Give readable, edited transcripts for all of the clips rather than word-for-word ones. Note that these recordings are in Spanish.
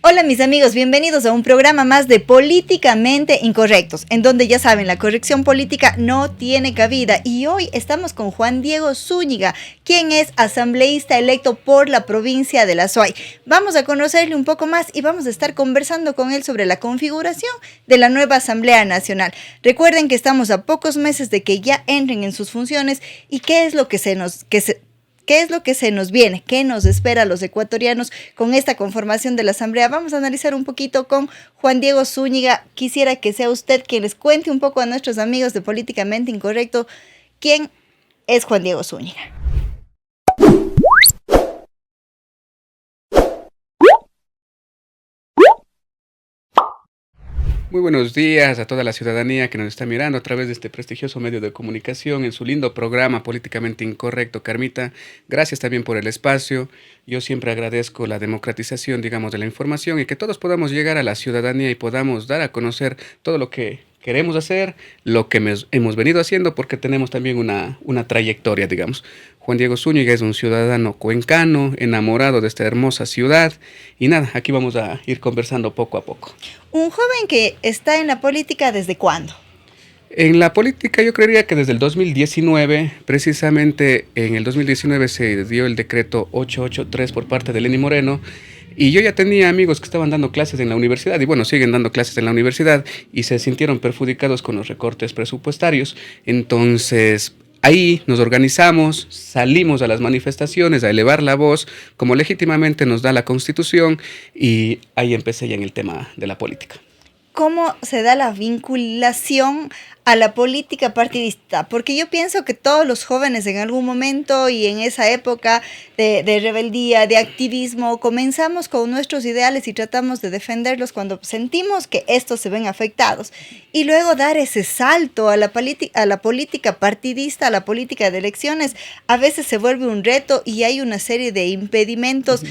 Hola mis amigos, bienvenidos a un programa más de Políticamente Incorrectos, en donde ya saben, la corrección política no tiene cabida. Y hoy estamos con Juan Diego Zúñiga, quien es asambleísta electo por la provincia de La Suay. Vamos a conocerle un poco más y vamos a estar conversando con él sobre la configuración de la nueva Asamblea Nacional. Recuerden que estamos a pocos meses de que ya entren en sus funciones y qué es lo que se nos viene, qué nos espera a los ecuatorianos con esta conformación de la Asamblea. Vamos a analizar un poquito con Juan Diego Zúñiga. Quisiera que sea usted quien les cuente un poco a nuestros amigos de Políticamente Incorrecto quién es Juan Diego Zúñiga. Muy buenos días a toda la ciudadanía que nos está mirando a través de este prestigioso medio de comunicación en su lindo programa Políticamente Incorrecto, Carmita. Gracias también por el espacio. Yo siempre agradezco la democratización, digamos, de la información y que todos podamos llegar a la ciudadanía y podamos dar a conocer todo lo que queremos hacer, lo que hemos venido haciendo, porque tenemos también una trayectoria, digamos. Juan Diego Zúñiga es un ciudadano cuencano, enamorado de esta hermosa ciudad. Y nada, aquí vamos a ir conversando poco a poco. Un joven que está en la política, ¿desde cuándo? En la política yo creería que desde el 2019, precisamente en el 2019 se dio el decreto 883 por parte de Lenín Moreno. Y yo ya tenía amigos que estaban dando clases en la universidad, y bueno, siguen dando clases en la universidad, y se sintieron perjudicados con los recortes presupuestarios. Entonces, ahí nos organizamos, salimos a las manifestaciones, a elevar la voz, como legítimamente nos da la Constitución, y ahí empecé ya en el tema de la política. ¿Cómo se da la vinculación a la política partidista? Porque yo pienso que todos los jóvenes en algún momento y en esa época de rebeldía, de activismo, comenzamos con nuestros ideales y tratamos de defenderlos cuando sentimos que estos se ven afectados. Y luego dar ese salto a la política partidista, a la política de elecciones, a veces se vuelve un reto y hay una serie de impedimentos.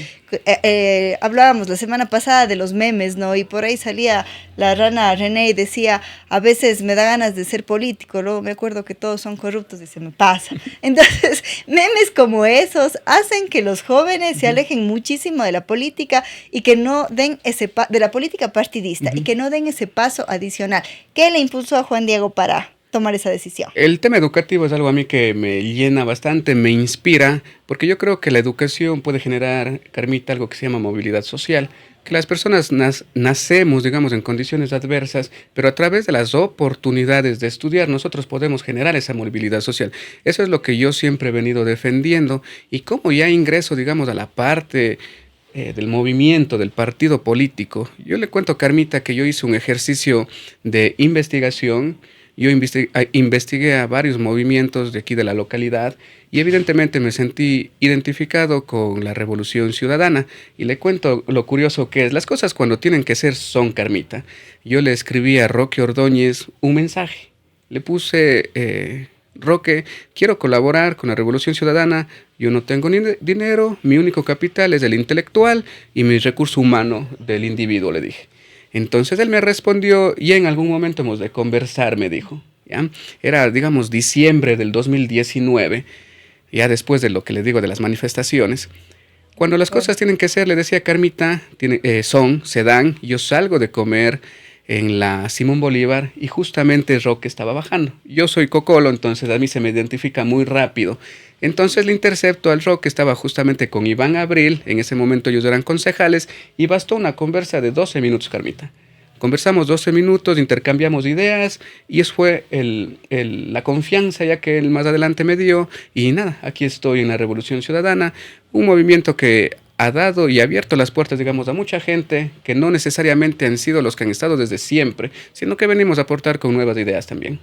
Hablábamos la semana pasada de los memes, ¿no? Y por ahí salía la rana René y decía, a veces me da ganas de ser político, luego me acuerdo que todos son corruptos y se me pasa. Entonces, memes como esos hacen que los jóvenes se alejen muchísimo de la política y que no den de la política partidista y que no den ese paso adicional. ¿Qué le impulsó a Juan Diego para tomar esa decisión? El tema educativo es algo a mí que me llena bastante, me inspira, porque yo creo que la educación puede generar, Carmita, algo que se llama movilidad social, que las personas nacemos, digamos, en condiciones adversas, pero a través de las oportunidades de estudiar nosotros podemos generar esa movilidad social. Eso es lo que yo siempre he venido defendiendo, y como ya ingreso, digamos, a la parte del movimiento, del partido político, yo le cuento, Carmita, que yo hice un ejercicio de investigación. Yo investigué a varios movimientos de aquí de la localidad y evidentemente me sentí identificado con la Revolución Ciudadana. Y le cuento lo curioso que es. Las cosas cuando tienen que ser son, Carmita. Yo le escribí a Roque Ordóñez un mensaje. Le puse, Roque, quiero colaborar con la Revolución Ciudadana. Yo no tengo ni dinero, mi único capital es el intelectual y mi recurso humano del individuo, le dije. Entonces él me respondió, y en algún momento hemos de conversar, me dijo. ¿Ya? Era, digamos, diciembre del 2019, ya después de lo que le digo de las manifestaciones. Cuando las cosas tienen que ser, le decía Carmita, se dan, yo salgo de comer en la Simón Bolívar y justamente Roque estaba bajando. Yo soy cocolo, entonces a mí se me identifica muy rápido. Entonces le intercepto al Roque, estaba justamente con Iván Abril, en ese momento ellos eran concejales, y bastó una conversa de 12 minutos, Carmita. Conversamos 12 minutos, intercambiamos ideas, y eso fue la confianza ya que él más adelante me dio, y nada, aquí estoy en la Revolución Ciudadana, un movimiento que ha dado y abierto las puertas, digamos, a mucha gente que no necesariamente han sido los que han estado desde siempre, sino que venimos a aportar con nuevas ideas también.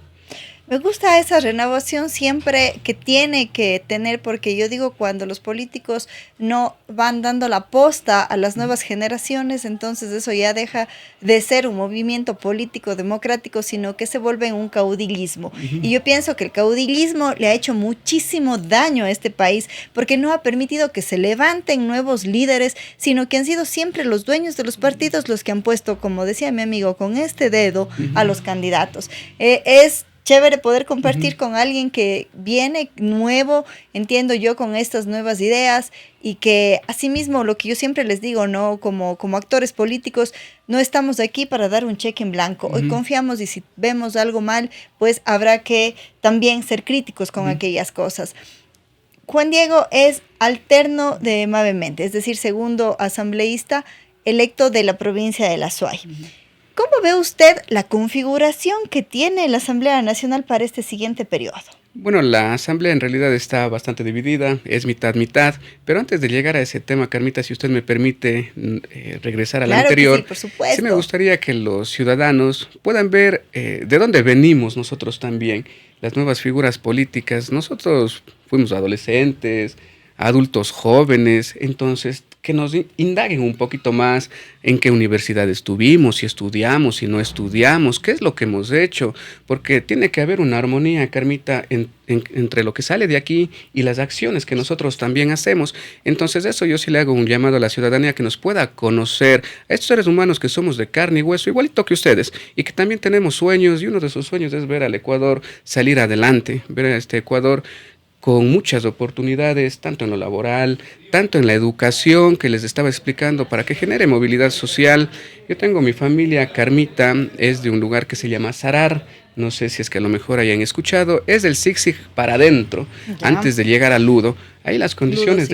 Me gusta esa renovación siempre que tiene que tener, porque yo digo, cuando los políticos no van dando la posta a las nuevas generaciones, entonces eso ya deja de ser un movimiento político democrático, sino que se vuelve un caudillismo. Y yo pienso que el caudillismo le ha hecho muchísimo daño a este país, porque no ha permitido que se levanten nuevos líderes, sino que han sido siempre los dueños de los partidos los que han puesto, como decía mi amigo, con este dedo a los candidatos. Es chévere poder compartir con alguien que viene nuevo, entiendo yo, con estas nuevas ideas y que asimismo lo que yo siempre les digo, ¿no? Como actores políticos, no estamos aquí para dar un cheque en blanco. Hoy confiamos y si vemos algo mal, pues habrá que también ser críticos con aquellas cosas. Juan Diego es alterno de Mavemente, es decir, segundo asambleísta electo de la provincia de La Suay. ¿Cómo ve usted la configuración que tiene la Asamblea Nacional para este siguiente periodo? Bueno, la asamblea en realidad está bastante dividida, es mitad-mitad, pero antes de llegar a ese tema, Carmita, si usted me permite regresar al anterior, que sí, por supuesto. sí me gustaría que los ciudadanos puedan ver de dónde venimos nosotros también, las nuevas figuras políticas. Nosotros fuimos adolescentes, adultos jóvenes, entonces que nos indaguen un poquito más en qué universidad estuvimos, si estudiamos, si no estudiamos, qué es lo que hemos hecho, porque tiene que haber una armonía, Carmita, entre lo que sale de aquí y las acciones que nosotros también hacemos. Entonces eso yo sí le hago un llamado a la ciudadanía que nos pueda conocer, a estos seres humanos que somos de carne y hueso, igualito que ustedes, y que también tenemos sueños, y uno de esos sueños es ver al Ecuador salir adelante, ver a este Ecuador con muchas oportunidades, tanto en lo laboral, tanto en la educación, que les estaba explicando, para que genere movilidad social. Yo tengo mi familia, Carmita, es de un lugar que se llama Sarar, no sé si es que a lo mejor hayan escuchado, es del Zig-Zig para adentro, antes de llegar a Ludo. Ahí las condiciones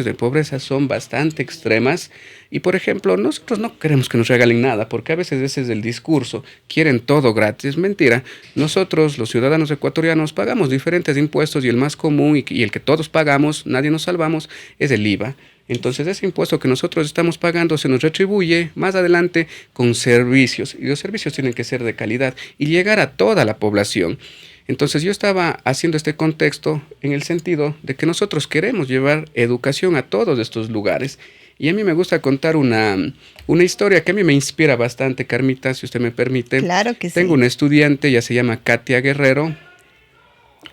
de pobreza son bastante extremas y, por ejemplo, nosotros no queremos que nos regalen nada, porque a veces ese es el discurso, quieren todo gratis. Mentira, nosotros, los ciudadanos ecuatorianos, pagamos diferentes impuestos y el más común y el que todos pagamos, nadie nos salvamos, es el IVA. Entonces ese impuesto que nosotros estamos pagando se nos retribuye más adelante con servicios, y los servicios tienen que ser de calidad y llegar a toda la población. Entonces yo estaba haciendo este contexto en el sentido de que nosotros queremos llevar educación a todos estos lugares. Y a mí me gusta contar una historia que a mí me inspira bastante, Carmita, si usted me permite. Claro que sí. Tengo una estudiante, ella se llama Katia Guerrero.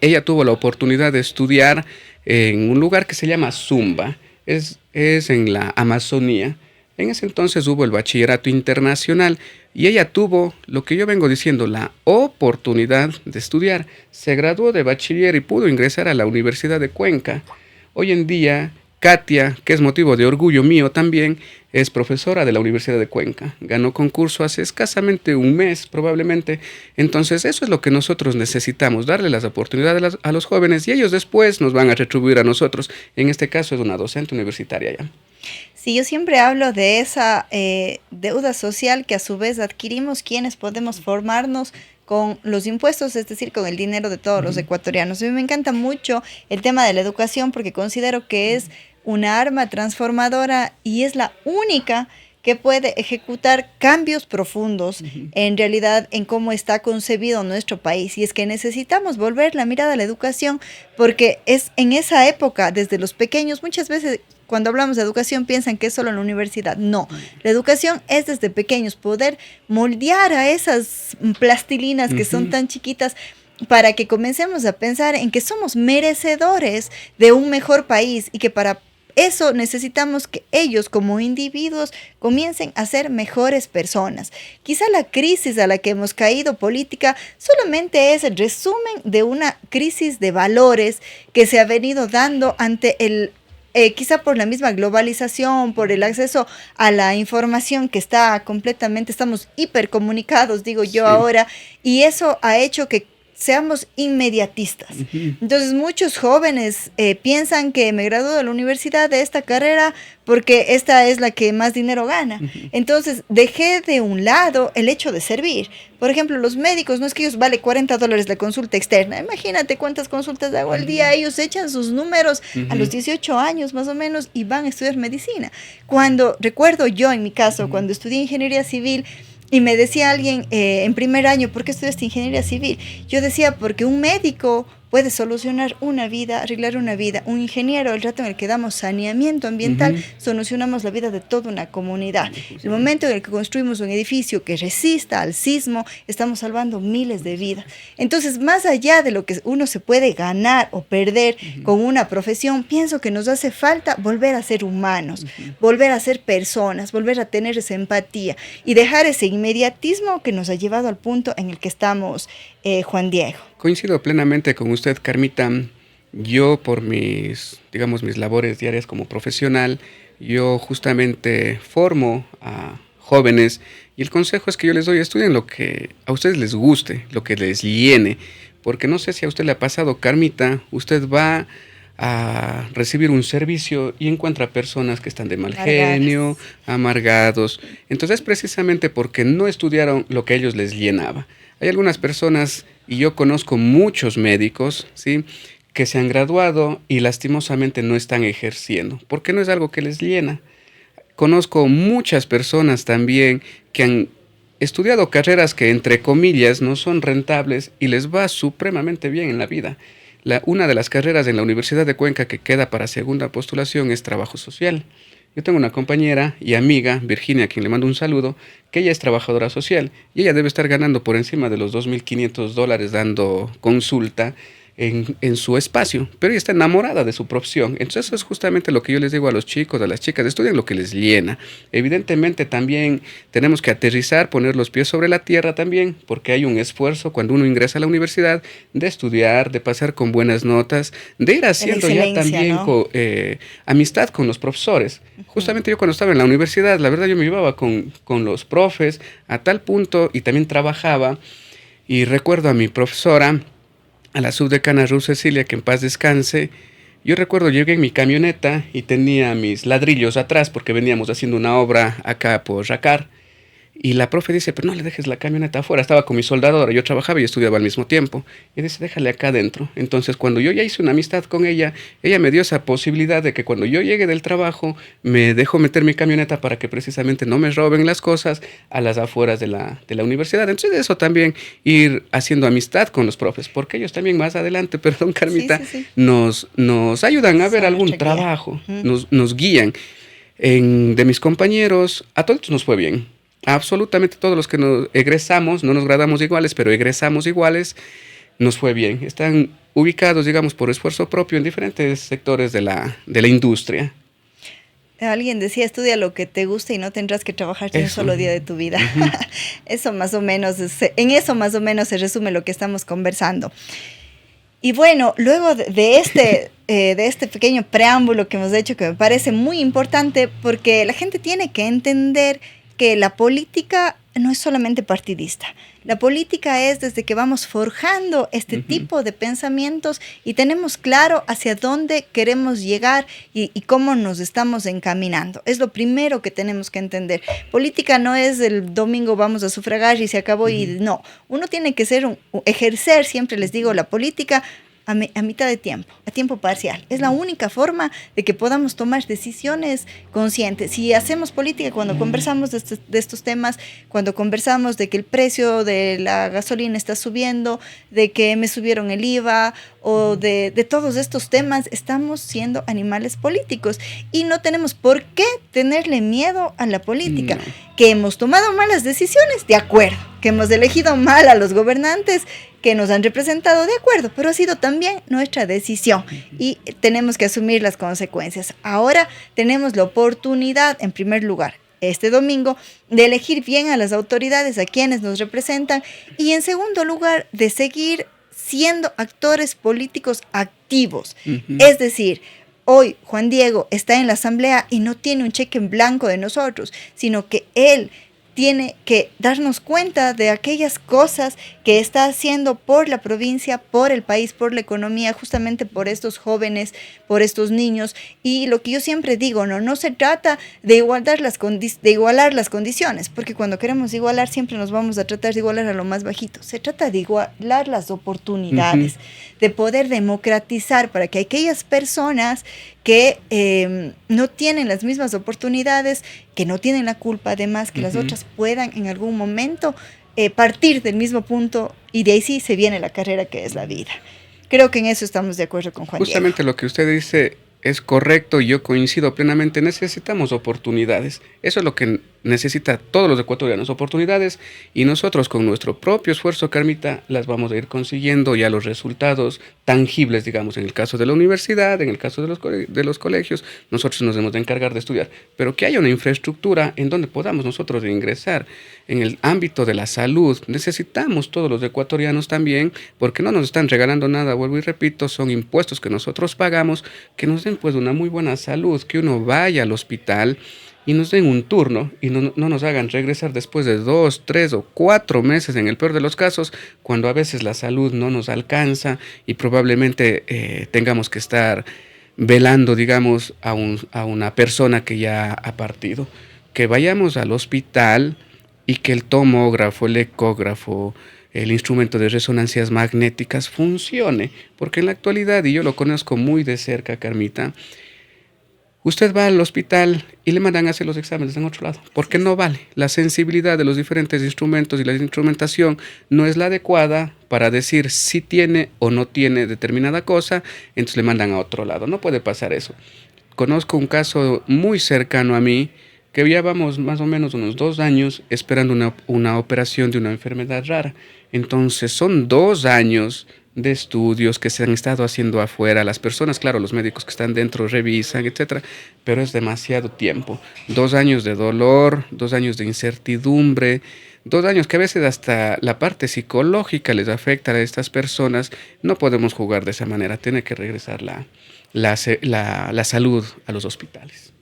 Ella tuvo la oportunidad de estudiar en un lugar que se llama Zumba. Es en la Amazonía. En ese entonces hubo el bachillerato internacional y ella tuvo, lo que yo vengo diciendo, la oportunidad de estudiar. Se graduó de bachiller y pudo ingresar a la Universidad de Cuenca. Hoy en día, Katia, que es motivo de orgullo mío también, es profesora de la Universidad de Cuenca. Ganó concurso hace escasamente un mes, probablemente. Entonces, eso es lo que nosotros necesitamos, darle las oportunidades a los jóvenes y ellos después nos van a retribuir a nosotros. En este caso es una docente universitaria ya. Sí, yo siempre hablo de esa deuda social que a su vez adquirimos quienes podemos formarnos con los impuestos, es decir, con el dinero de todos los ecuatorianos. A mí me encanta mucho el tema de la educación porque considero que es una arma transformadora y es la única que puede ejecutar cambios profundos en realidad en cómo está concebido nuestro país. Y es que necesitamos volver la mirada a la educación porque es en esa época, desde los pequeños, muchas veces cuando hablamos de educación piensan que es solo en la universidad. No, la educación es desde pequeños, poder moldear a esas plastilinas que son tan chiquitas para que comencemos a pensar en que somos merecedores de un mejor país y que para eso necesitamos que ellos como individuos comiencen a ser mejores personas. Quizá la crisis a la que hemos caído política solamente es el resumen de una crisis de valores que se ha venido dando ante quizá por la misma globalización, por el acceso a la información que está completamente, estamos hipercomunicados, digo yo ahora, y eso ha hecho que seamos inmediatistas. Entonces muchos jóvenes piensan que me gradúo de la universidad de esta carrera porque esta es la que más dinero gana. Entonces dejé de un lado el hecho de servir. Por ejemplo, los médicos, no es que ellos vale $40 la consulta externa. Imagínate cuántas consultas hago al día. Ellos echan sus números a los 18 años más o menos y van a estudiar medicina. Cuando, recuerdo yo en mi caso, cuando estudié ingeniería civil, y me decía alguien en primer año, ¿por qué estudiaste ingeniería civil? Yo decía, porque un médico puede solucionar una vida, arreglar una vida. Un ingeniero, el rato en el que damos saneamiento ambiental, solucionamos la vida de toda una comunidad. El momento en el que construimos un edificio que resista al sismo, estamos salvando miles de vidas. Entonces, más allá de lo que uno se puede ganar o perder con una profesión, pienso que nos hace falta volver a ser humanos, volver a ser personas, volver a tener esa empatía y dejar ese inmediatismo que nos ha llevado al punto en el que estamos, Juan Diego. Coincido plenamente con usted, Carmita. Yo, por mis labores diarias como profesional, yo justamente formo a jóvenes y el consejo es que yo les doy: estudien lo que a ustedes les guste, lo que les llene, porque no sé si a usted le ha pasado, Carmita, usted va a recibir un servicio y encuentra personas que están de mal genio, amargados. Entonces, precisamente porque no estudiaron lo que a ellos les llenaba. Hay algunas personas, y yo conozco muchos médicos, ¿sí?, que se han graduado y lastimosamente no están ejerciendo, porque no es algo que les llena. Conozco muchas personas también que han estudiado carreras que, entre comillas, no son rentables y les va supremamente bien en la vida. Una de las carreras en la Universidad de Cuenca que queda para segunda postulación es trabajo social. Yo tengo una compañera y amiga, Virginia, a quien le mando un saludo, que ella es trabajadora social y ella debe estar ganando por encima de los $2,500 dando consulta en su espacio, pero ella está enamorada de su profesión. Entonces eso es justamente lo que yo les digo a los chicos, a las chicas: estudien lo que les llena. Evidentemente también tenemos que aterrizar, poner los pies sobre la tierra también, porque hay un esfuerzo cuando uno ingresa a la universidad de estudiar, de pasar con buenas notas, de ir haciendo ya también, ¿no?, amistad con los profesores. Justamente yo cuando estaba en la universidad, la verdad yo me llevaba con los profes a tal punto, y también trabajaba, y recuerdo a mi profesora, a la subdecana Ruth Cecilia, que en paz descanse. Yo recuerdo, llegué en mi camioneta y tenía mis ladrillos atrás porque veníamos haciendo una obra acá por Racar. Y la profe dice: pero no le dejes la camioneta afuera. Estaba con mi soldadora, yo trabajaba y estudiaba al mismo tiempo. Y dice: déjale acá adentro. Entonces, cuando yo ya hice una amistad con ella, ella me dio esa posibilidad de que cuando yo llegue del trabajo, me dejó meter mi camioneta para que precisamente no me roben las cosas a las afueras de la universidad. Entonces, eso también, ir haciendo amistad con los profes, porque ellos también más adelante, perdón, Carmita, sí. Nos ayudan a ver algún trabajo, nos guían. De mis compañeros, a todos nos fue bien. Absolutamente todos los que nos egresamos, no nos graduamos iguales, pero egresamos iguales, nos fue bien. Están ubicados, digamos, por esfuerzo propio en diferentes sectores de la industria. Alguien decía: estudia lo que te gusta y no tendrás que trabajar ni un solo día de tu vida. Eso más o menos, en eso más o menos se resume lo que estamos conversando. Y bueno, luego de este pequeño preámbulo que hemos hecho, que me parece muy importante, porque la gente tiene que entender que la política no es solamente partidista. La política es desde que vamos forjando este tipo de pensamientos y tenemos claro hacia dónde queremos llegar y cómo nos estamos encaminando. Es lo primero que tenemos que entender. Política no es el domingo vamos a sufragar y se acabó, y no. Uno tiene que ejercer, siempre les digo, la política a mitad de tiempo, a tiempo parcial. Es la única forma de que podamos tomar decisiones conscientes. Si hacemos política cuando conversamos de estos temas, cuando conversamos de que el precio de la gasolina está subiendo, de que me subieron el IVA, o de todos estos temas, estamos siendo animales políticos y no tenemos por qué tenerle miedo a la política. No. Que hemos tomado malas decisiones, de acuerdo. Que hemos elegido mal a los gobernantes que nos han representado, de acuerdo, pero ha sido también nuestra decisión y tenemos que asumir las consecuencias. Ahora tenemos la oportunidad, en primer lugar, este domingo, de elegir bien a las autoridades, a quienes nos representan, y en segundo lugar, de seguir siendo actores políticos activos. Es decir, hoy Juan Diego está en la asamblea y no tiene un cheque en blanco de nosotros, sino que él tiene que darnos cuenta de aquellas cosas que está haciendo por la provincia, por el país, por la economía, justamente por estos jóvenes, por estos niños. Y lo que yo siempre digo, no se trata de igualar las condiciones, porque cuando queremos igualar siempre nos vamos a tratar de igualar a lo más bajito. Se trata de igualar las oportunidades, de poder democratizar para que aquellas personas que no tienen las mismas oportunidades, que no tienen la culpa, además que las otras puedan en algún momento partir del mismo punto, y de ahí sí se viene la carrera que es la vida. Creo que en eso estamos de acuerdo con Juan Justamente Diego. lo que usted dice es correcto y yo coincido plenamente. Necesitamos oportunidades. Eso es lo que necesita todos los ecuatorianos, oportunidades, y nosotros con nuestro propio esfuerzo, Carmita, las vamos a ir consiguiendo ya los resultados tangibles, digamos, en el caso de la universidad, en el caso de los colegios, nosotros nos debemos de encargar de estudiar, pero que haya una infraestructura en donde podamos nosotros ingresar. En el ámbito de la salud, necesitamos todos los ecuatorianos también, porque no nos están regalando nada, vuelvo y repito, son impuestos que nosotros pagamos, que nos den pues una muy buena salud, que uno vaya al hospital y nos den un turno y no nos hagan regresar después de 2, 3 o 4 meses en el peor de los casos, cuando a veces la salud no nos alcanza y probablemente tengamos que estar velando, digamos, a una persona que ya ha partido. Que vayamos al hospital y que el tomógrafo, el ecógrafo, el instrumento de resonancias magnéticas funcione, porque en la actualidad, y yo lo conozco muy de cerca, Carmita, usted va al hospital y le mandan a hacer los exámenes en otro lado, porque no vale. La sensibilidad de los diferentes instrumentos y la instrumentación no es la adecuada para decir si tiene o no tiene determinada cosa, entonces le mandan a otro lado. No puede pasar eso. Conozco un caso muy cercano a mí, que ya vamos más o menos unos 2 años esperando una operación de una enfermedad rara. Entonces son 2 años de estudios que se han estado haciendo afuera. Las personas, claro, los médicos que están dentro revisan, etcétera, pero es demasiado tiempo. 2 años de dolor, 2 años de incertidumbre, 2 años que a veces hasta la parte psicológica les afecta a estas personas. No podemos jugar de esa manera. Tiene que regresar la salud a los hospitales.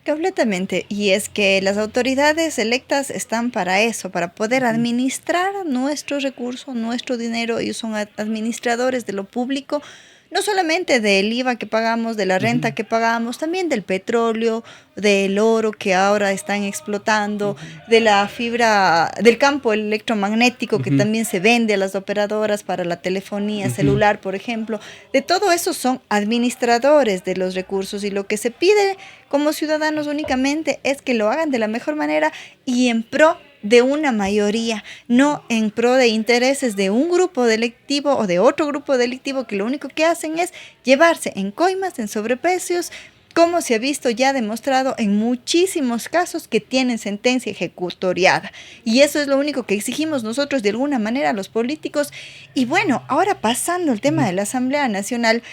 Completamente, y es que las autoridades electas están para eso, para poder administrar nuestros recursos, nuestro dinero. Ellos son administradores de lo público, no solamente del IVA que pagamos, de la renta que pagamos, también del petróleo, del oro que ahora están explotando, de la fibra, del campo electromagnético que también se vende a las operadoras para la telefonía celular, por ejemplo. De todo eso son administradores de los recursos, y lo que se pide como ciudadanos únicamente es que lo hagan de la mejor manera y en pro de una mayoría, no en pro de intereses de un grupo delictivo o de otro grupo delictivo, que lo único que hacen es llevarse en coimas, en sobreprecios, como se ha visto ya demostrado en muchísimos casos que tienen sentencia ejecutoriada. Y eso es lo único que exigimos nosotros de alguna manera a los políticos. Y bueno, ahora pasando al tema de la Asamblea Nacional,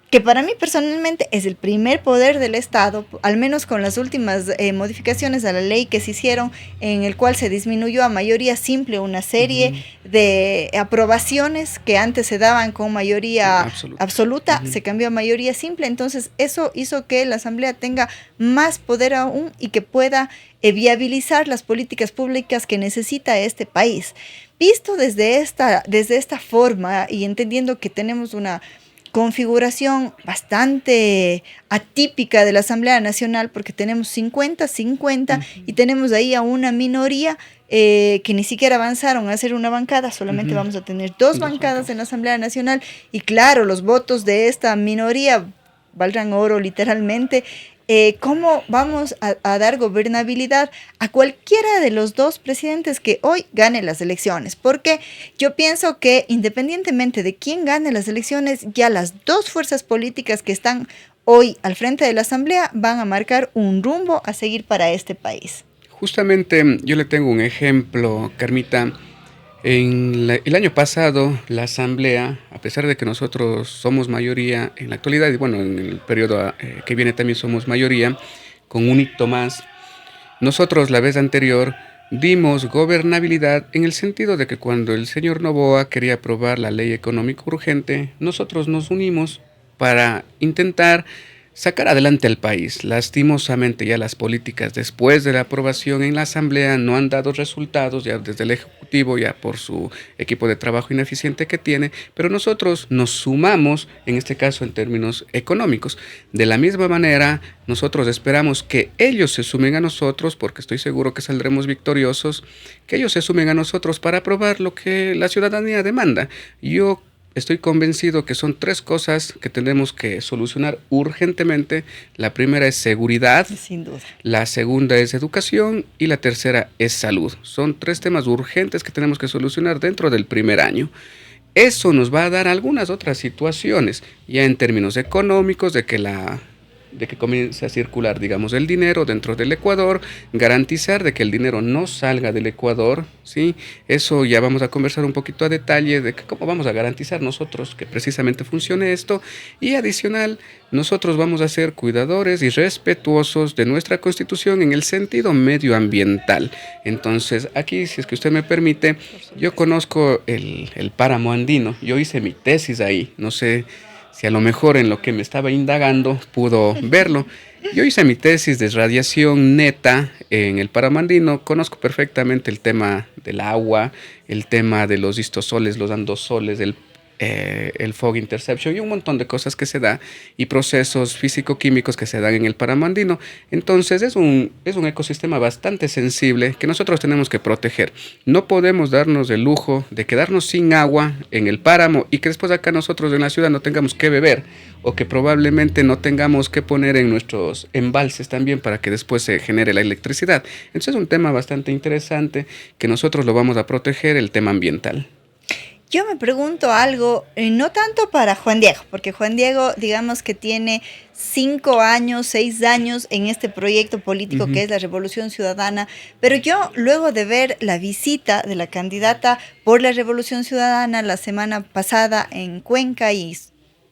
que para mí personalmente es el primer poder del Estado, al menos con las últimas modificaciones a la ley que se hicieron, en el cual se disminuyó a mayoría simple una serie de aprobaciones que antes se daban con mayoría absoluta, se cambió a mayoría simple. Entonces eso hizo que la Asamblea tenga más poder aún y que pueda viabilizar las políticas públicas que necesita este país. Visto desde esta forma y entendiendo que tenemos una configuración bastante atípica de la Asamblea Nacional, porque tenemos 50-50 y tenemos ahí a una minoría que ni siquiera avanzaron a hacer una bancada. Solamente vamos a tener dos bancadas en la Asamblea Nacional, y claro, los votos de esta minoría valdrán oro literalmente. ¿Cómo vamos a dar gobernabilidad a cualquiera de los dos presidentes que hoy gane las elecciones? Porque yo pienso que independientemente de quién gane las elecciones, ya las dos fuerzas políticas que están hoy al frente de la Asamblea van a marcar un rumbo a seguir para este país. Justamente yo le tengo un ejemplo, Carmita. El año pasado, la Asamblea, a pesar de que nosotros somos mayoría en la actualidad, y bueno, en el periodo que viene también somos mayoría, con un hito más, nosotros la vez anterior dimos gobernabilidad en el sentido de que cuando el señor Noboa quería aprobar la ley económica urgente, nosotros nos unimos para intentar sacar adelante al país. Lastimosamente ya las políticas después de la aprobación en la Asamblea no han dado resultados, ya desde el Ejecutivo, ya por su equipo de trabajo ineficiente que tiene, pero nosotros nos sumamos, en este caso en términos económicos. De la misma manera, nosotros esperamos que ellos se sumen a nosotros, porque estoy seguro que saldremos victoriosos, que ellos se sumen a nosotros para aprobar lo que la ciudadanía demanda. Yo estoy convencido que son 3 cosas que tenemos que solucionar urgentemente. La primera es seguridad, sin duda. La segunda es educación y la tercera es salud. Son 3 temas urgentes que tenemos que solucionar dentro del primer año. eso nos va a dar algunas otras situaciones, ya en términos económicos, de que comience a circular, digamos, el dinero dentro del Ecuador, garantizar de que el dinero no salga del Ecuador, ¿sí? Eso ya vamos a conversar un poquito a detalle de que cómo vamos a garantizar nosotros que precisamente funcione esto, y adicional, nosotros vamos a ser cuidadores y respetuosos de nuestra Constitución en el sentido medioambiental. Entonces, aquí, si es que usted me permite, yo conozco el páramo andino, yo hice mi tesis ahí, no sé si a lo mejor en lo que me estaba indagando pudo verlo. Yo hice mi tesis de radiación neta en el páramo andino, conozco perfectamente el tema del agua, el tema de los histosoles, los andosoles, el fog interception y un montón de cosas que se da y procesos físico-químicos que se dan en el páramo andino. Entonces es un ecosistema bastante sensible que nosotros tenemos que proteger. No podemos darnos el lujo de quedarnos sin agua en el páramo y que después acá nosotros en la ciudad no tengamos que beber o que probablemente no tengamos que poner en nuestros embalses también para que después se genere la electricidad. Entonces es un tema bastante interesante que nosotros lo vamos a proteger, el tema ambiental. Yo me pregunto algo, no tanto para Juan Diego, porque Juan Diego, digamos que tiene 5 años, 6 años en este proyecto político que es la Revolución Ciudadana, pero yo luego de ver la visita de la candidata por la Revolución Ciudadana la semana pasada en Cuenca y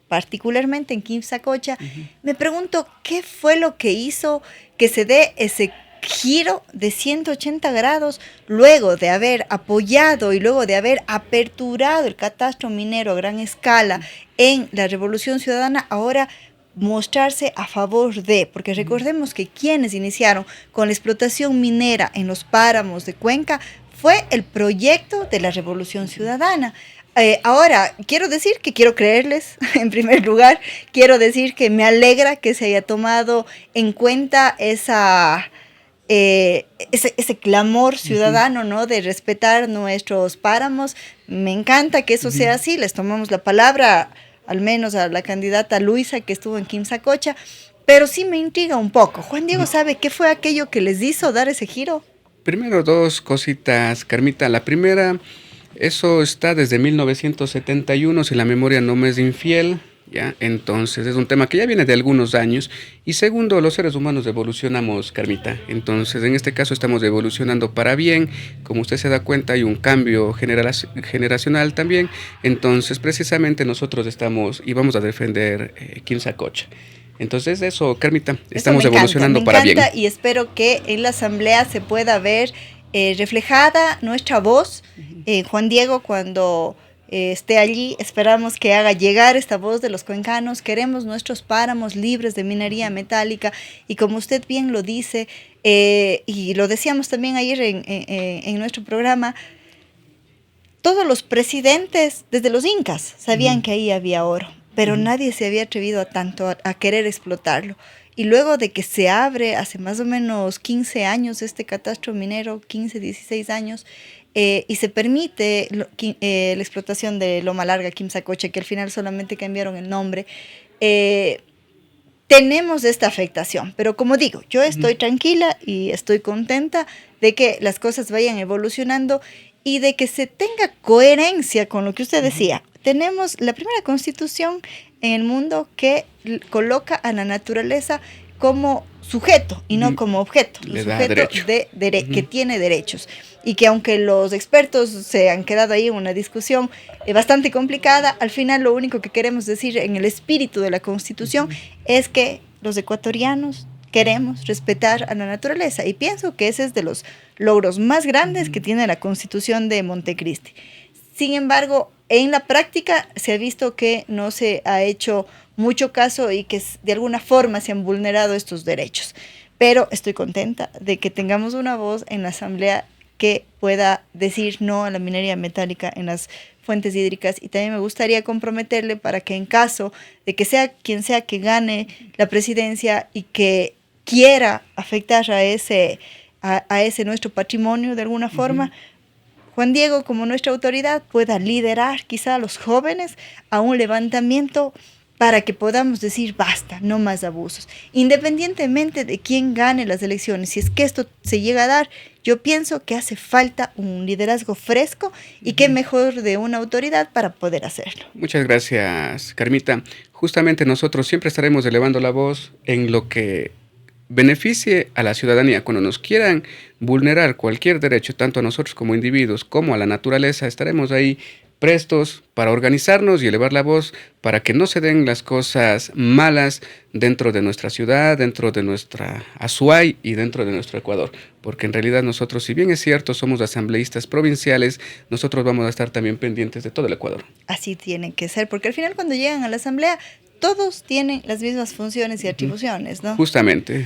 particularmente en Quimsacocha, me pregunto qué fue lo que hizo que se dé ese giro de 180 grados luego de haber apoyado y luego de haber aperturado el catastro minero a gran escala en la Revolución Ciudadana, ahora mostrarse a favor de, porque recordemos que quienes iniciaron con la explotación minera en los páramos de Cuenca fue el proyecto de la Revolución Ciudadana. Ahora, quiero decir que quiero creerles, en primer lugar, quiero decir que me alegra que se haya tomado en cuenta ese clamor ciudadano, ¿no? De respetar nuestros páramos. Me encanta que eso sea así. Les tomamos la palabra, al menos a la candidata Luisa que estuvo en Quimsacocha, pero sí me intriga un poco. Juan Diego sabe qué fue aquello que les hizo dar ese giro. Primero dos cositas, Carmita. La primera, eso está desde 1971, si la memoria no me es infiel. ¿Ya? Entonces es un tema que ya viene de algunos años. Y segundo, los seres humanos evolucionamos, Carmita. Entonces en este caso estamos evolucionando para bien. Como usted se da cuenta, hay un cambio generacional también. Entonces precisamente nosotros estamos y vamos a defender Quimsacocha. Entonces eso, Carmita, estamos evolucionando para bien. Me encanta y espero que en la asamblea se pueda ver reflejada nuestra voz. Juan Diego, cuando esté allí, esperamos que haga llegar esta voz de los cuencanos. Queremos nuestros páramos libres de minería metálica y como usted bien lo dice, y lo decíamos también ayer en nuestro programa, todos los presidentes, desde los incas, sabían que ahí había oro, pero nadie se había atrevido a querer explotarlo. Y luego de que se abre hace más o menos 15 años este catastro minero, 15, 16 años, y se permite la explotación de Loma Larga, Quimsacocha, que al final solamente cambiaron el nombre, tenemos esta afectación. Pero como digo, yo estoy tranquila y estoy contenta de que las cosas vayan evolucionando y de que se tenga coherencia con lo que usted decía. Tenemos la primera constitución en el mundo que coloca a la naturaleza como sujeto y no como objeto. Le un da sujeto derecho. que tiene derechos. Y que aunque los expertos se han quedado ahí en una discusión bastante complicada, al final lo único que queremos decir en el espíritu de la Constitución es que los ecuatorianos queremos respetar a la naturaleza. Y pienso que ese es de los logros más grandes que tiene la Constitución de Montecristi. Sin embargo, en la práctica se ha visto que no se ha hecho mucho caso y que de alguna forma se han vulnerado estos derechos. Pero estoy contenta de que tengamos una voz en la Asamblea que pueda decir no a la minería metálica en las fuentes hídricas, y también me gustaría comprometerle para que en caso de que sea quien sea que gane la presidencia y que quiera afectar a ese nuestro patrimonio de alguna forma, Juan Diego, como nuestra autoridad, pueda liderar quizá a los jóvenes a un levantamiento para que podamos decir basta, no más abusos. Independientemente de quién gane las elecciones, si es que esto se llega a dar, yo pienso que hace falta un liderazgo fresco y qué mejor de una autoridad para poder hacerlo. Muchas gracias, Carmita. Justamente nosotros siempre estaremos elevando la voz en lo que beneficie a la ciudadanía. Cuando nos quieran vulnerar cualquier derecho, tanto a nosotros como individuos, como a la naturaleza, estaremos ahí prestos para organizarnos y elevar la voz para que no se den las cosas malas dentro de nuestra ciudad, dentro de nuestra Azuay y dentro de nuestro Ecuador. Porque en realidad nosotros, si bien es cierto, somos asambleístas provinciales, nosotros vamos a estar también pendientes de todo el Ecuador. Así tiene que ser, porque al final cuando llegan a la asamblea, todos tienen las mismas funciones y atribuciones, ¿no? Justamente.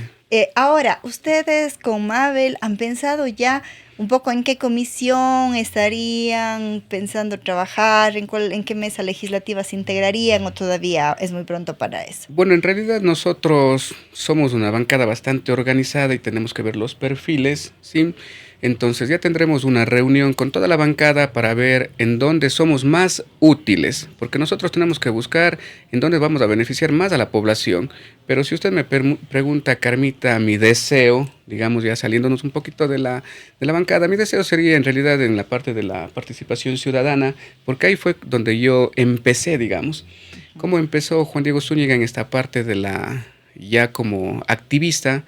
Ahora, ustedes con Mabel han pensado ya un poco en qué comisión estarían pensando trabajar, en qué mesa legislativa se integrarían o todavía es muy pronto para eso. Bueno, en realidad nosotros somos una bancada bastante organizada y tenemos que ver los perfiles, ¿sí? Entonces ya tendremos una reunión con toda la bancada para ver en dónde somos más útiles, porque nosotros tenemos que buscar en dónde vamos a beneficiar más a la población. Pero si usted me pregunta, Carmita, mi deseo, digamos ya saliéndonos un poquito de la bancada, mi deseo sería en realidad en la parte de la participación ciudadana, porque ahí fue donde yo empecé, digamos. Cómo empezó Juan Diego Zúñiga en esta parte de ya como activista,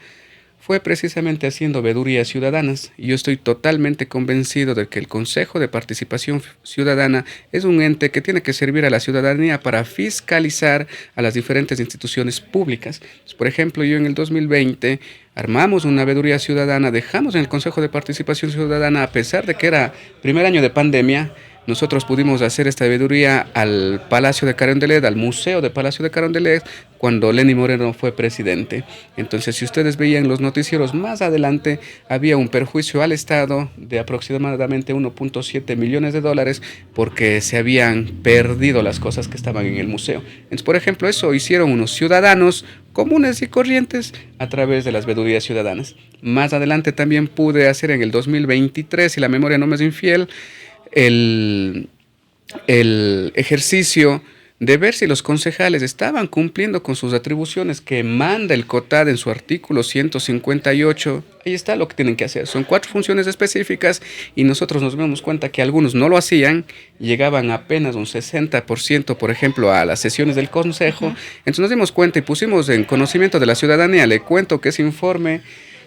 fue precisamente haciendo veedurías ciudadanas. Y yo estoy totalmente convencido de que el Consejo de Participación Ciudadana es un ente que tiene que servir a la ciudadanía para fiscalizar a las diferentes instituciones públicas. Pues, por ejemplo, yo en el 2020 armamos una veeduría ciudadana, dejamos en el Consejo de Participación Ciudadana, a pesar de que era primer año de pandemia. Nosotros pudimos hacer esta veeduría al Palacio de Carondelet, al Museo de Palacio de Carondelet, cuando Lenín Moreno fue presidente. Entonces, si ustedes veían los noticieros más adelante, había un perjuicio al Estado de aproximadamente 1.7 millones de dólares porque se habían perdido las cosas que estaban en el museo. Entonces, por ejemplo, eso hicieron unos ciudadanos comunes y corrientes a través de las veedurías ciudadanas. Más adelante también pude hacer en el 2023, si la memoria no me es infiel, el ejercicio de ver si los concejales estaban cumpliendo con sus atribuciones que manda el COTAD en su artículo 158. Ahí está lo que tienen que hacer. Son 4 funciones específicas y nosotros nos damos cuenta que algunos no lo hacían, llegaban apenas un 60%, por ejemplo, a las sesiones del consejo. Entonces nos dimos cuenta y pusimos en conocimiento de la ciudadanía. Le cuento que ese informe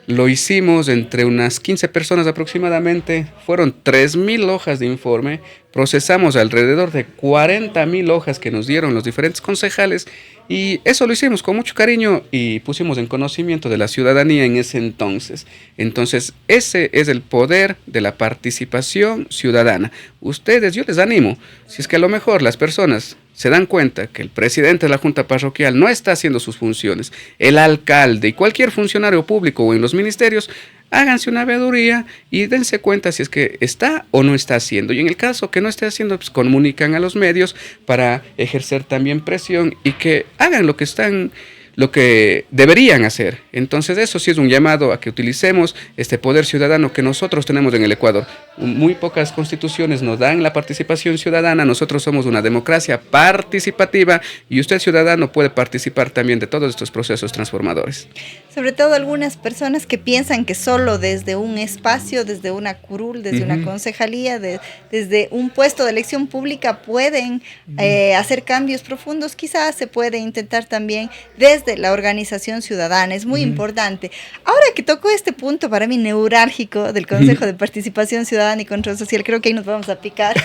lo hicimos entre unas 15 personas aproximadamente, fueron 3,000 hojas de informe, procesamos alrededor de 40,000 hojas que nos dieron los diferentes concejales y eso lo hicimos con mucho cariño y pusimos en conocimiento de la ciudadanía en ese entonces. Entonces, ese es el poder de la participación ciudadana. Ustedes, yo les animo, si es que a lo mejor las personas se dan cuenta que el presidente de la Junta Parroquial no está haciendo sus funciones, el alcalde y cualquier funcionario público o en los ministerios, háganse una veeduría y dense cuenta si es que está o no está haciendo. Y en el caso que no esté haciendo, pues comunican a los medios para ejercer también presión y que hagan lo que deberían hacer. Entonces eso sí es un llamado a que utilicemos este poder ciudadano que nosotros tenemos en el Ecuador. Muy pocas constituciones nos dan la participación ciudadana, nosotros somos una democracia participativa y usted ciudadano puede participar también de todos estos procesos transformadores. Sobre todo algunas personas que piensan que solo desde un espacio, desde una curul, desde una concejalía, desde un puesto de elección pública pueden hacer cambios profundos. Quizás se puede intentar también desde la organización ciudadana, es muy importante. Ahora que tocó este punto para mí neurálgico del Consejo de Participación Ciudadana y Control Social, creo que ahí nos vamos a picar.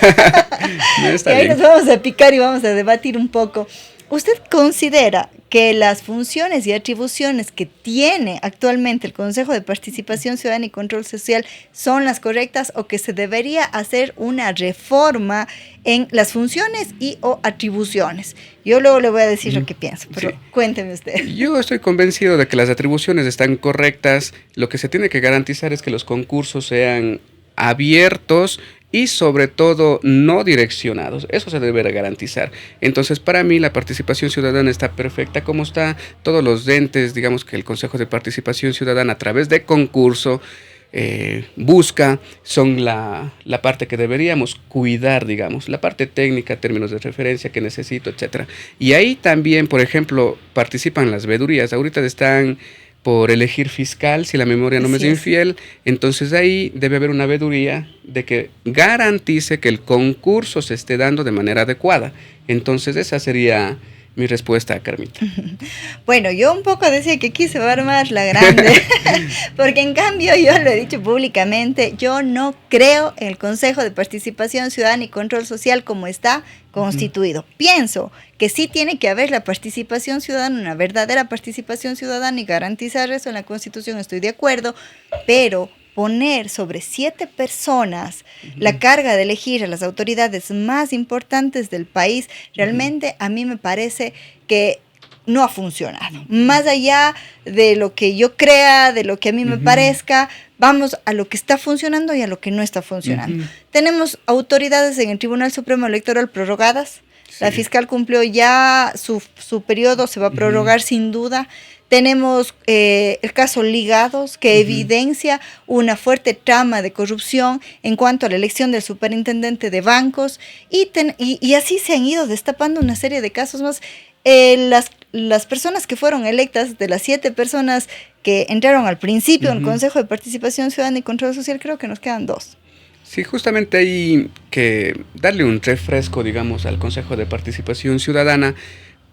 No, está ahí bien. nos vamos a picar y vamos a debatir un poco. ¿Usted considera que las funciones y atribuciones que tiene actualmente el Consejo de Participación Ciudadana y Control Social son las correctas o que se debería hacer una reforma en las funciones y o atribuciones? Yo luego le voy a decir lo que pienso, pero sí. Cuénteme usted. Yo estoy convencido de que las atribuciones están correctas. Lo que se tiene que garantizar es que los concursos sean abiertos y sobre todo no direccionados. Eso se debe garantizar. Entonces, para mí la participación ciudadana está perfecta como está. Todos los entes, digamos que el Consejo de Participación Ciudadana a través de concurso busca, son la parte que deberíamos cuidar, digamos, la parte técnica, términos de referencia que necesito, etcétera. Y ahí también, por ejemplo, participan las veedurías. Ahorita están por elegir fiscal, si la memoria no me es Así es. infiel, entonces ahí debe haber una veeduría de que garantice que el concurso se esté dando de manera adecuada. Entonces esa sería mi respuesta a Carmita. Bueno, yo un poco decía que aquí se va a armar la grande, porque en cambio yo lo he dicho públicamente, yo no creo en el Consejo de Participación Ciudadana y Control Social como está constituido. Pienso que sí tiene que haber la participación ciudadana, una verdadera participación ciudadana y garantizar eso en la Constitución, estoy de acuerdo, pero poner sobre 7 personas la carga de elegir a las autoridades más importantes del país, realmente a mí me parece que no ha funcionado. Más allá de lo que yo crea, de lo que a mí me parezca, vamos a lo que está funcionando y a lo que no está funcionando. Tenemos autoridades en el Tribunal Supremo Electoral prorrogadas. Sí. La fiscal cumplió ya su periodo, se va a prorrogar sin duda. Tenemos el caso Ligados, que evidencia una fuerte trama de corrupción en cuanto a la elección del superintendente de bancos, y así se han ido destapando una serie de casos más. Las personas que fueron electas, de las 7 personas que entraron al principio en el Consejo de Participación Ciudadana y Control Social, creo que nos quedan 2. Sí, justamente hay que darle un refresco, digamos, al Consejo de Participación Ciudadana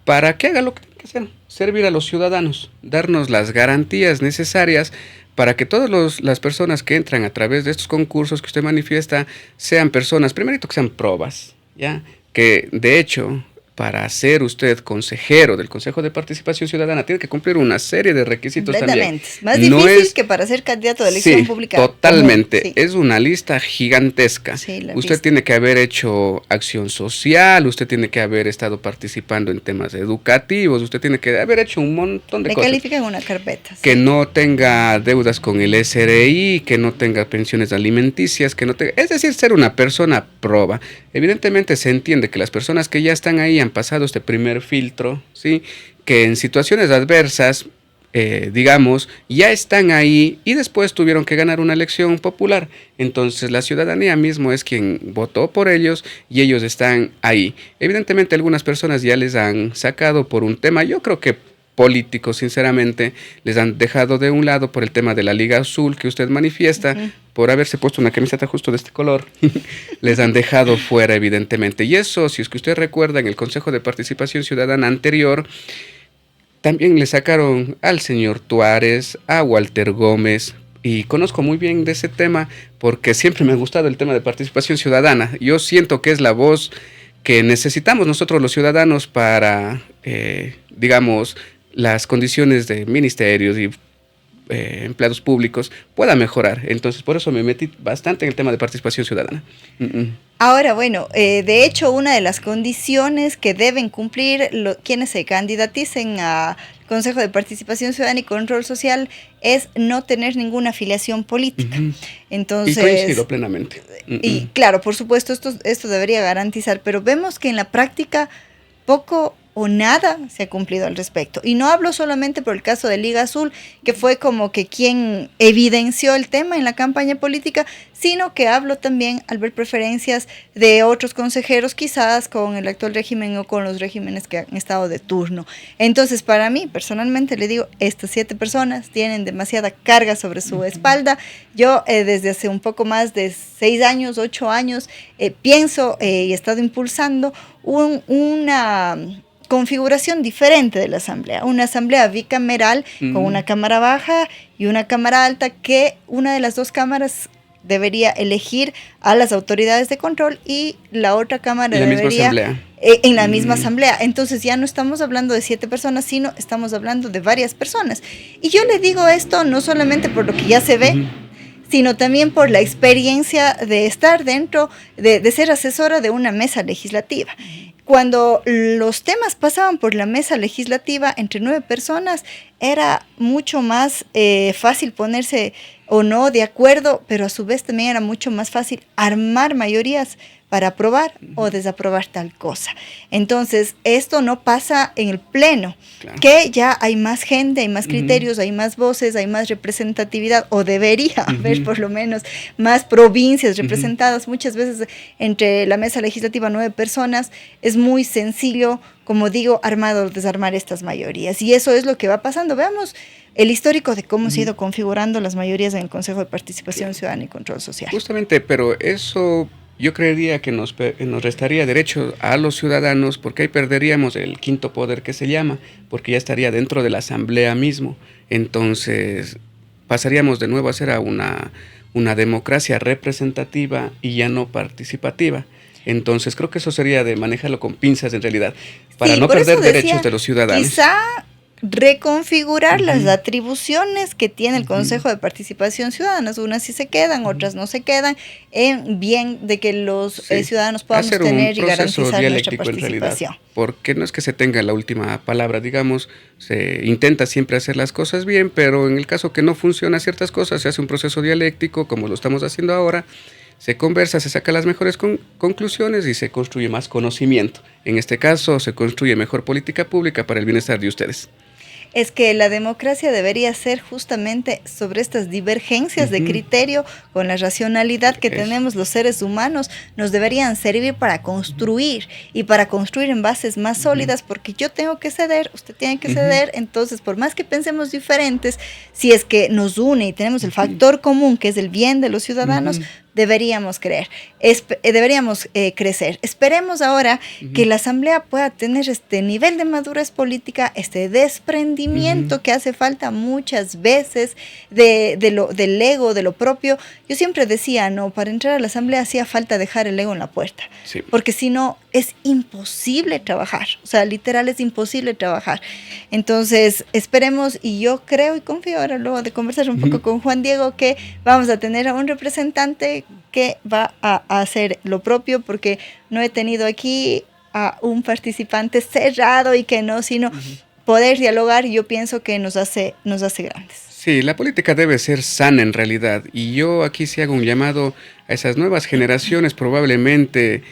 para que haga lo que tiene que hacer, servir a los ciudadanos, darnos las garantías necesarias para que todas las personas que entran a través de estos concursos que usted manifiesta sean personas, primerito que sean probas, ¿ya? Que de hecho, para ser usted consejero del Consejo de Participación Ciudadana tiene que cumplir una serie de requisitos también. Más difícil que para ser candidato de elección pública. Totalmente. Sí. Es una lista gigantesca. Sí, usted tiene que haber hecho acción social, usted tiene que haber estado participando en temas educativos, usted tiene que haber hecho un montón de cosas. Le califican una carpeta. Que no tenga deudas con el SRI, que no tenga pensiones alimenticias, que no tenga... Es decir, ser una persona proba. Evidentemente se entiende que las personas que ya están ahí han pasado este primer filtro, ¿sí? Que en situaciones adversas, digamos, ya están ahí y después tuvieron que ganar una elección popular. Entonces la ciudadanía mismo es quien votó por ellos y ellos están ahí. Evidentemente algunas personas ya les han sacado por un tema, yo creo que políticos, sinceramente, les han dejado de un lado por el tema de la Liga Azul que usted manifiesta, por haberse puesto una camiseta justo de este color, les han dejado fuera, evidentemente. Y eso, si es que usted recuerda, en el Consejo de Participación Ciudadana anterior, también le sacaron al señor Tuárez, a Walter Gómez, y conozco muy bien de ese tema porque siempre me ha gustado el tema de participación ciudadana. Yo siento que es la voz que necesitamos nosotros los ciudadanos para, digamos, las condiciones de ministerios y empleados públicos pueda mejorar. Entonces, por eso me metí bastante en el tema de participación ciudadana. Ahora, bueno, de hecho, una de las condiciones que deben cumplir quienes se candidaticen a Consejo de Participación Ciudadana y Control Social es no tener ninguna afiliación política. Entonces, y coincido plenamente. Y claro, por supuesto, esto debería garantizar, pero vemos que en la práctica poco o nada se ha cumplido al respecto. Y no hablo solamente por el caso de Liga Azul, que fue como que quien evidenció el tema en la campaña política, sino que hablo también al ver preferencias de otros consejeros, quizás con el actual régimen o con los regímenes que han estado de turno. Entonces, para mí, personalmente, le digo, estas 7 personas tienen demasiada carga sobre su espalda. Yo, desde hace un poco más de 6 años, 8 años, pienso y he estado impulsando una configuración diferente de la asamblea, una asamblea bicameral con una cámara baja y una cámara alta, que una de las 2 cámaras debería elegir a las autoridades de control y la otra cámara debería en la misma asamblea. Entonces ya no estamos hablando de 7 personas, sino estamos hablando de varias personas. Y yo le digo esto no solamente por lo que ya se ve, sino también por la experiencia de estar dentro, de ser asesora de una mesa legislativa. Cuando los temas pasaban por la mesa legislativa entre 9 personas, era mucho más fácil ponerse o no de acuerdo, pero a su vez también era mucho más fácil armar mayorías para aprobar o desaprobar tal cosa. Entonces, esto no pasa en el pleno, Claro. que ya hay más gente, hay más criterios, hay más voces, hay más representatividad, o debería haber por lo menos más provincias representadas. Muchas veces entre la mesa legislativa 9 personas es muy sencillo, como digo, armar o desarmar estas mayorías. Y eso es lo que va pasando. Veamos el histórico de cómo se ha ido configurando las mayorías en el Consejo de Participación Ciudadana y Control Social. Justamente, pero eso yo creería que nos restaría derecho a los ciudadanos, porque ahí perderíamos el quinto poder que se llama, porque ya estaría dentro de la asamblea mismo. Entonces pasaríamos de nuevo a ser a una democracia representativa y ya no participativa. Entonces creo que eso sería de manejarlo con pinzas en realidad, para Sí, no por eso perder decía, derechos de los ciudadanos. quizá reconfigurar las atribuciones que tiene el Consejo de Participación Ciudadana. Unas sí se quedan, otras no se quedan, en bien de que los ciudadanos podamos hacer tener un y proceso garantizar nuestra dialéctico en realidad, participación. porque no es que se tenga la última palabra, digamos, se intenta siempre hacer las cosas bien, pero en el caso que no funcionan ciertas cosas, se hace un proceso dialéctico, como lo estamos haciendo ahora, se conversa, se saca las mejores conclusiones y se construye más conocimiento. En este caso, se construye mejor política pública para el bienestar de ustedes. Es que la democracia debería ser justamente sobre estas divergencias de criterio con la racionalidad que tenemos los seres humanos, nos deberían servir para construir y para construir en bases más sólidas, porque yo tengo que ceder, usted tiene que ceder, entonces por más que pensemos diferentes, si es que nos une y tenemos el factor común que es el bien de los ciudadanos, deberíamos crecer. Esperemos ahora que la Asamblea pueda tener este nivel de madurez política, este desprendimiento que hace falta muchas veces del ego, de lo propio. Yo siempre decía, no, para entrar a la Asamblea hacía falta dejar el ego en la puerta, porque si no es imposible trabajar, o sea, literal es imposible trabajar. Entonces, esperemos, y yo creo y confío ahora luego de conversar un poco con Juan Diego, que vamos a tener a un representante que va a hacer lo propio, porque no he tenido aquí a un participante cerrado y que no, sino poder dialogar, yo pienso que nos hace grandes. Sí, la política debe ser sana en realidad, y yo aquí sí hago un llamado a esas nuevas generaciones. Probablemente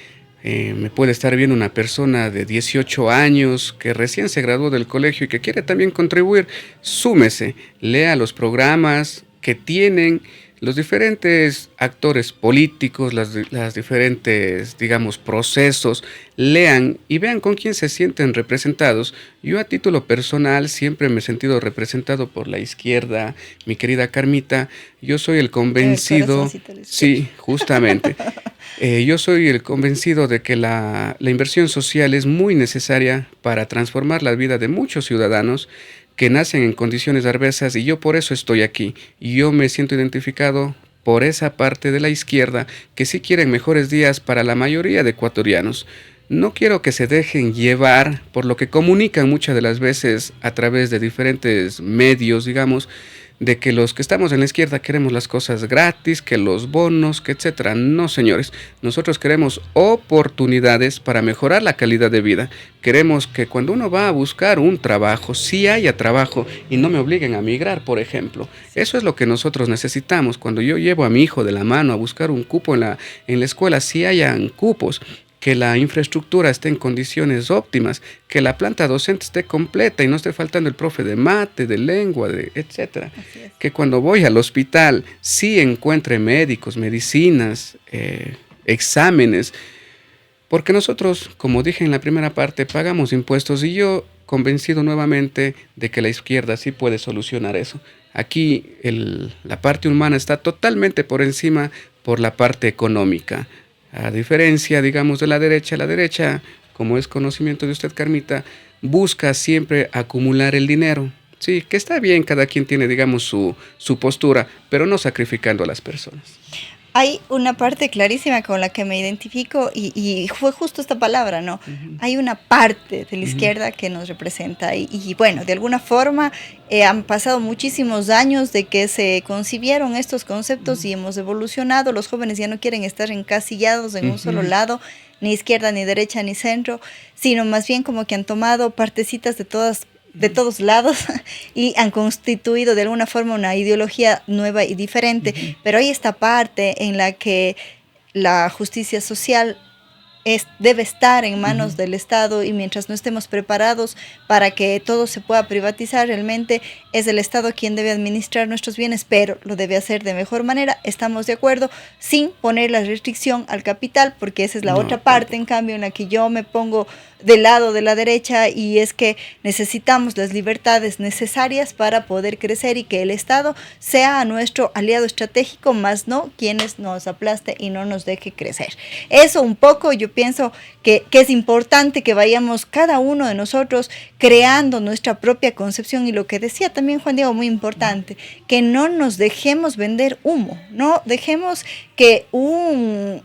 me puede estar viendo una persona de 18 años que recién se graduó del colegio y que quiere también contribuir. Súmese, lea los programas que tienen los diferentes actores políticos, las diferentes, digamos, procesos, lean y vean con quién se sienten representados. Yo a título personal siempre me he sentido representado por la izquierda, mi querida Carmita. Yo soy el convencido, sí, justamente, yo soy el convencido de que la inversión social es muy necesaria para transformar la vida de muchos ciudadanos que nacen en condiciones adversas, y yo por eso estoy aquí. Y yo me siento identificado por esa parte de la izquierda que sí quieren mejores días para la mayoría de ecuatorianos. No quiero que se dejen llevar por lo que comunican muchas de las veces a través de diferentes medios, digamos, de que los que estamos en la izquierda queremos las cosas gratis, que los bonos, que etcétera. No, señores, nosotros queremos oportunidades para mejorar la calidad de vida. Queremos que cuando uno va a buscar un trabajo, sí haya trabajo y no me obliguen a migrar, por ejemplo. Eso es lo que nosotros necesitamos. Cuando yo llevo a mi hijo de la mano a buscar un cupo en la escuela, sí hayan cupos, que la infraestructura esté en condiciones óptimas, que la planta docente esté completa y no esté faltando el profe de mate, de lengua, etcétera. Que cuando voy al hospital sí encuentre médicos, medicinas, exámenes, porque nosotros, como dije en la primera parte, pagamos impuestos, y yo convencido nuevamente de que la izquierda sí puede solucionar eso. Aquí la parte humana está totalmente por encima por la parte económica. A diferencia, digamos, de la derecha, como es conocimiento de usted, Carmita, busca siempre acumular el dinero. Sí, que está bien, cada quien tiene, digamos, su postura, pero no sacrificando a las personas. Hay una parte clarísima con la que me identifico y fue justo esta palabra, ¿no? Hay una parte de la izquierda que nos representa y bueno, de alguna forma han pasado muchísimos años de que se concibieron estos conceptos y hemos evolucionado. Los jóvenes ya no quieren estar encasillados en un solo lado, ni izquierda, ni derecha, ni centro, sino más bien como que han tomado partecitas de todos lados y han constituido de alguna forma una ideología nueva y diferente. Pero hay esta parte en la que la justicia social debe estar en manos del Estado, y mientras no estemos preparados para que todo se pueda privatizar, realmente es el Estado quien debe administrar nuestros bienes, pero lo debe hacer de mejor manera. Estamos de acuerdo, sin poner la restricción al capital, porque esa es la otra parte, en cambio, en la que yo me pongo del lado de la derecha, y es que necesitamos las libertades necesarias para poder crecer y que el Estado sea nuestro aliado estratégico, más no quienes nos aplaste y no nos deje crecer. Eso un poco yo pienso que es importante que vayamos cada uno de nosotros creando nuestra propia concepción, y lo que decía también Juan Diego, muy importante, que no nos dejemos vender humo, no dejemos que un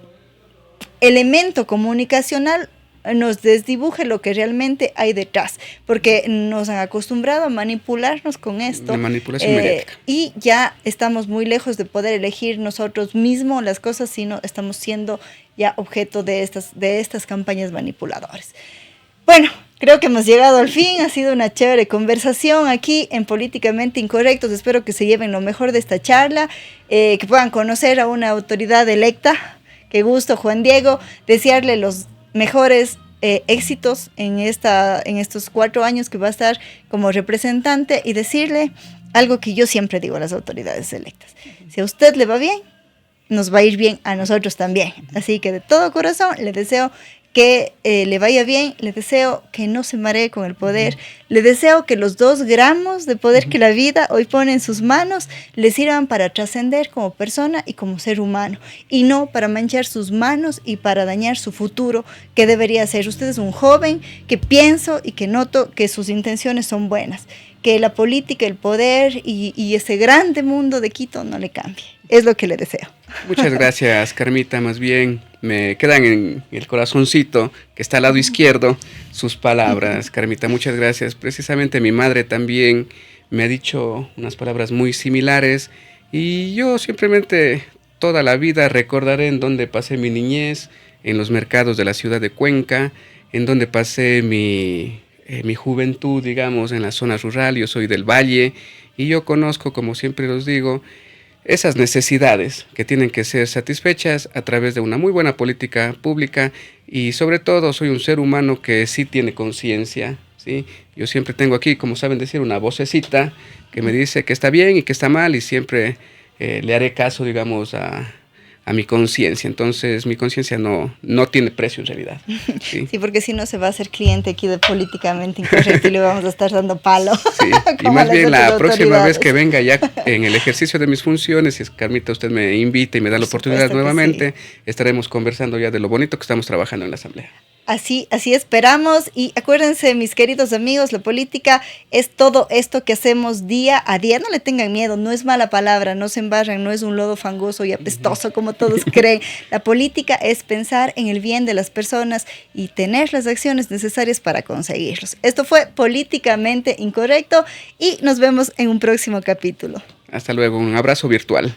elemento comunicacional nos desdibuje lo que realmente hay detrás, porque nos han acostumbrado a manipularnos con esto. La manipulación mediática. Y ya estamos muy lejos de poder elegir nosotros mismos las cosas, sino estamos siendo ya objeto de estas campañas manipuladoras. Bueno, creo que hemos llegado al fin. Ha sido una chévere conversación aquí en Políticamente Incorrectos. Espero que se lleven lo mejor de esta charla, que puedan conocer a una autoridad electa. Qué gusto, Juan Diego. Desearle los mejores éxitos en estos 4 años que va a estar como representante, y decirle algo que yo siempre digo a las autoridades electas: si a usted le va bien, nos va a ir bien a nosotros también. Así que de todo corazón le deseo que le vaya bien, le deseo que no se maree con el poder, le deseo que los 2 gramos de poder que la vida hoy pone en sus manos le sirvan para trascender como persona y como ser humano, y no para manchar sus manos y para dañar su futuro, que debería ser. Usted es un joven que pienso y que noto que sus intenciones son buenas, que la política, el poder y ese grande mundo de Quito no le cambie. Es lo que le deseo. Muchas gracias, Carmita. Más bien me quedan en el corazoncito que está al lado izquierdo sus palabras, Carmita. Muchas gracias. Precisamente mi madre también me ha dicho unas palabras muy similares, y yo simplemente toda la vida recordaré en dónde pasé mi niñez, en los mercados de la ciudad de Cuenca, en donde pasé mi juventud, digamos, en la zona rural. Yo soy del Valle y yo conozco, como siempre los digo, esas necesidades que tienen que ser satisfechas a través de una muy buena política pública, y sobre todo soy un ser humano que sí tiene conciencia, ¿sí? Yo siempre tengo aquí, como saben decir, una vocecita que me dice que está bien y que está mal, y siempre le haré caso, digamos, a mi conciencia. Entonces mi conciencia no tiene precio en realidad. ¿Sí? Sí, porque si no se va a hacer cliente aquí de Políticamente Incorrecto y le vamos a estar dando palo. Sí, y más bien la próxima vez que venga ya en el ejercicio de mis funciones, si es Carmita, usted me invita y me da la oportunidad nuevamente, sí, estaremos conversando ya de lo bonito que estamos trabajando en la Asamblea. Así esperamos, y acuérdense, mis queridos amigos, la política es todo esto que hacemos día a día. No le tengan miedo, no es mala palabra, no se embarran, no es un lodo fangoso y apestoso como todos creen. La política es pensar en el bien de las personas y tener las acciones necesarias para conseguirlos. Esto fue Políticamente Incorrecto, y nos vemos en un próximo capítulo. Hasta luego, un abrazo virtual.